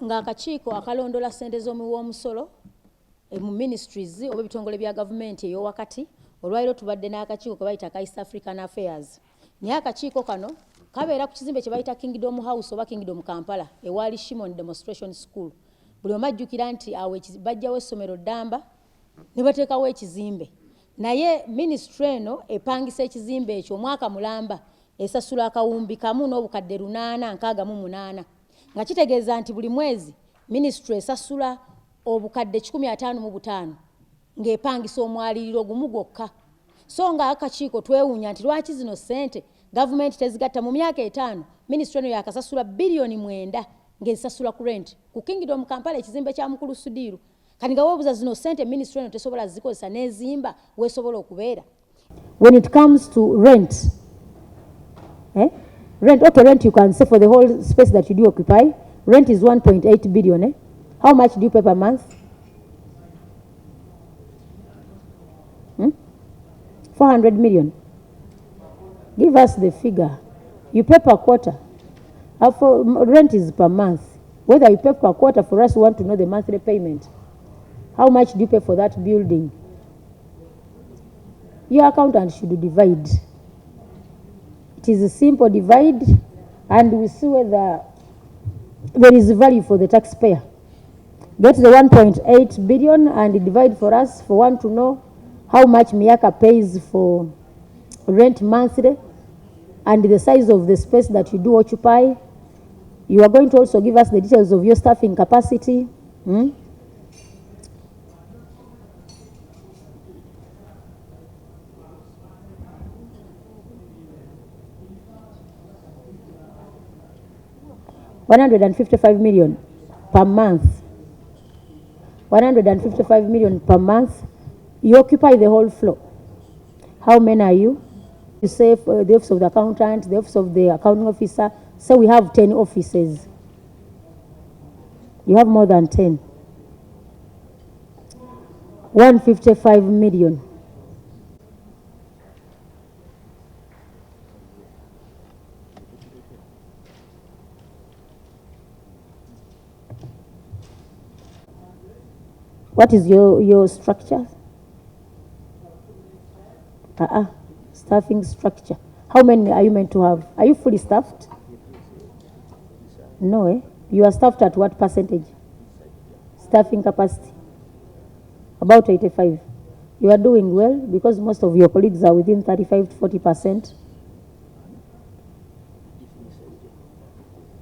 ng'akakiiko akalondola ssente z'omuwoomusolo mu ministries oba ebitongole bya gavumenti ey'owakati olwaliro tubadde n'akakiiko ke bayita ka East African Affairs naye akakiiko kano kabeera ku kizimbe kye bayita Kingdom House oba Kingdom Kampala ewaali Shimon Demonstration School buli omu ajjukira nti awo bajjawo essomero ddamba ne bateekawo ekizimbe naye ministry eno epangisa ekizimbe ekyo omwaka mulamba esasula akawumbi kamu n'obukadde 868 nga kitegeeza nti buli mwezi ministry esasula obukadde 155 ng'epangisa omwaliriro gumu gwokka so nga akakiiko twewuunya nti lwaki zino ssente gavumenti tezigatta mu myaka 5 ministry eno yakasasula bilioni 9 ng'ezisasula ku rent ku Kingdom Kampala ekizimbe kya mukulu Sudhir kati nga wobuza zino ssente ministry eno tesobola zikozesa n'ezimba weesobola okubeera. When it comes to rent, rent, okay, rent you can say for the whole space that you do occupy, rent is 1.8 billion. How much do you pay per month? 400 million. Give us the figure. You pay per quarter. For rent is per month. Whether you pay per quarter, for us, we want to know the monthly payment. How much do you pay for that building? Your accountant should divide. It is a simple divide, and we see whether there is value for the taxpayer. Get the 1.8 billion and divide for us for one to know how much Miaka pays for rent monthly and the size of the space that you do occupy. You are going to also give us the details of your staffing capacity. $155 million per month. 155 million per month. You occupy the whole floor. How many are you? You say for the office of the accountant, the office of the accounting officer. So we have 10 offices. You have more than 10. 155 million. What is your structure? Staffing structure. How many are you meant to have? Are you fully staffed? No, You are staffed at what percentage? Staffing capacity? About 85. You are doing well because most of your colleagues are within 35 to 40%.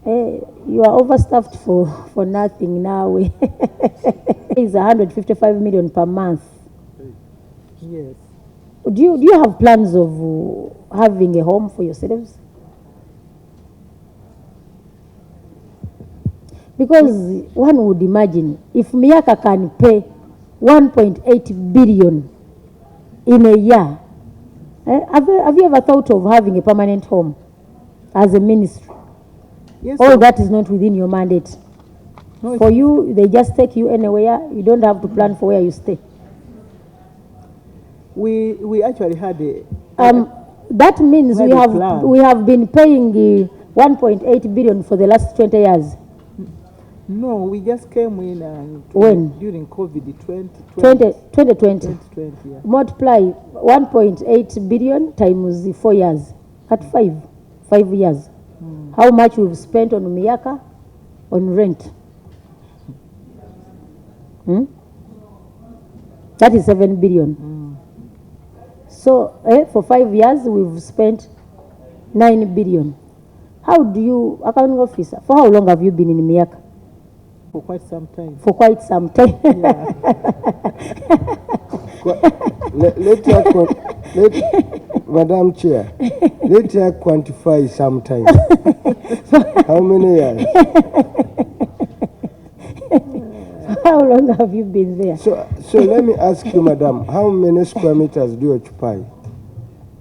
You are overstaffed for nothing now. It's 155 million per month. Yes. Do you have plans of having a home for yourselves? Because one would imagine if Miaka can pay 1.8 billion in a year, have you ever thought of having a permanent home as a ministry? Yes. All that is not within your mandate. No, for you, they just take you anywhere. You don't have to plan for where you stay. We actually had a... that means we have been paying 1.8 billion for the last 20 years. No, we just came in when? During COVID 2020. Yeah. Multiply 1.8 billion times 4 years. At 5 years. How much we've spent on Miaka on rent? That is 7 billion. So for 5 years we've spent 9 billion. How do you, accounting officer, for how long have you been in Miaka? For quite some time. For quite some time. Yeah. Madam Chair, let her quantify sometime. How many years? How long have you been there? So let me ask you, Madam, how many square meters do you occupy?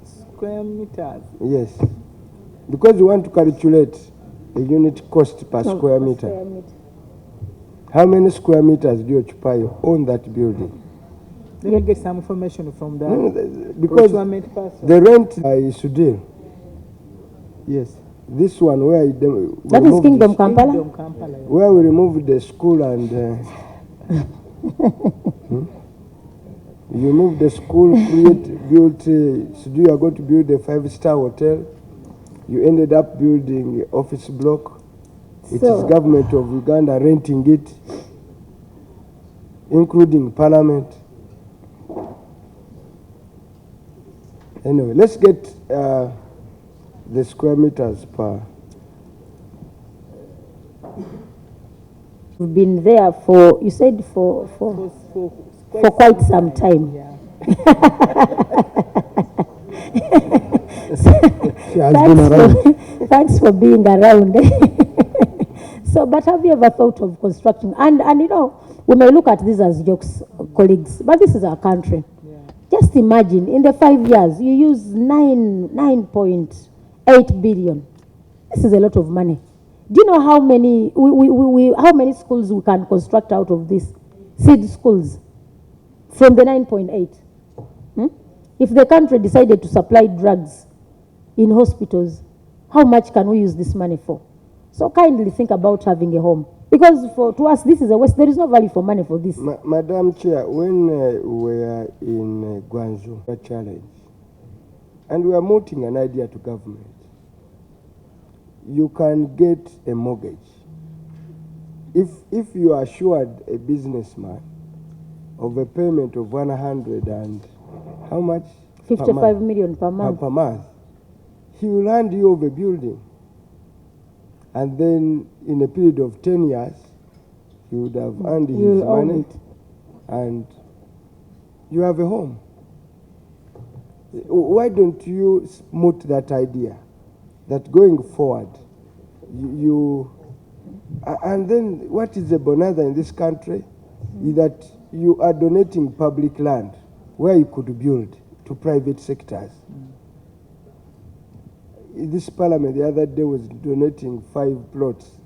Square meters? Yes. Because you want to calculate the unit cost per square meter. How many square meters do you occupy on that building? Let me get some information from that. Because the rent is Sudhir. Yes. This one where That is Kingdom Kampala. Kingdom Kampala. Yeah. where we removed the school and you moved the school, built. Sudhir, you are going to build a 5-star hotel. You ended up building an office block. It is government of Uganda renting it, including parliament. Anyway, let's get the square meters per. We've been there for, you said for quite some time. Yeah. She has been around. Thanks for being around. So, but have you ever thought of constructing? And you know, we may look at this as jokes, colleagues, but this is our country. Yeah. Just imagine, in the 5 years, you use 9.8 billion. This is a lot of money. Do you know how many how many schools we can construct out of this? Seed schools from the 9.8. If the country decided to supply drugs in hospitals, how much can we use this money for? So kindly think about having a home. Because to us, this is a waste. There is no value for money for this. Madam Chair, when we were in Guangzhou, a challenge, and we are mooting an idea to government, you can get a mortgage. If you are assured a businessman of a payment of 100 and how much? 55 million per month. Per month. He will hand you over a building. And then in a period of 10 years, he would have earned his money and you have a home. Why don't you moot that idea that going forward, and then what is the bonanza in this country is that you are donating public land where you could build to private sectors. This parliament the other day was donating 5 plots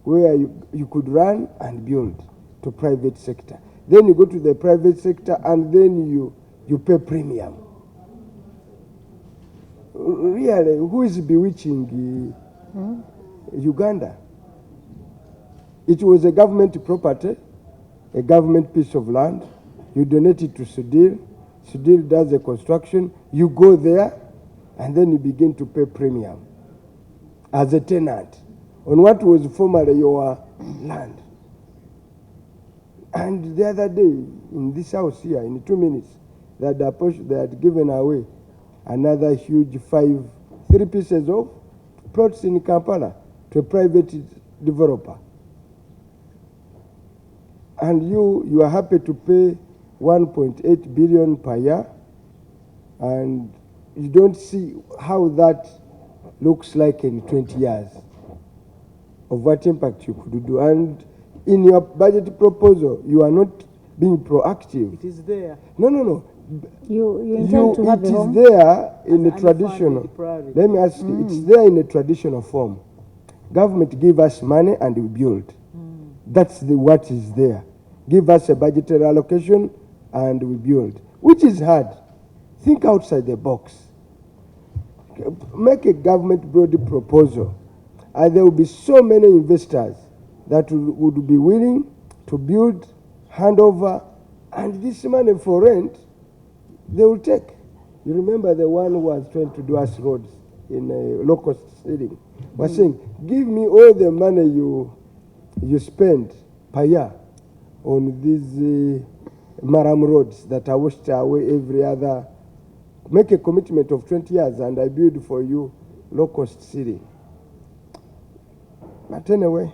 where you could run and build to private sector. Then you go to the private sector and then you pay premium. Really, who is bewitching Uganda? It was a government property, a government piece of land. You donate it to Sudhir. Sudhir does the construction. You go there, and then you begin to pay premium as a tenant on what was formerly your land. And the other day, in this house here, in 2 minutes, they had given away another huge 3 pieces of plots in Kampala to a private developer. And you are happy to pay 1.8 billion per year, and you don't see how that looks like in 20 years of what impact you could do. And in your budget proposal, you are not being proactive. It is there. No. You intend to have a home? It is there in a traditional. Priority. Let me ask you, it's there in a traditional form. Government give us money and we build. That's what is there. Give us a budgetary allocation and we build, which is hard. Think outside the box. Make a government body proposal, and there will be so many investors that would be willing to build, hand over, and this money for rent, they will take. You remember the one who was trying to do us roads in a low-cost setting, was saying, give me all the money you spend per year on these Maram roads that are washed away every other. Make a commitment of 20 years and I build for you low-cost city. But anyway.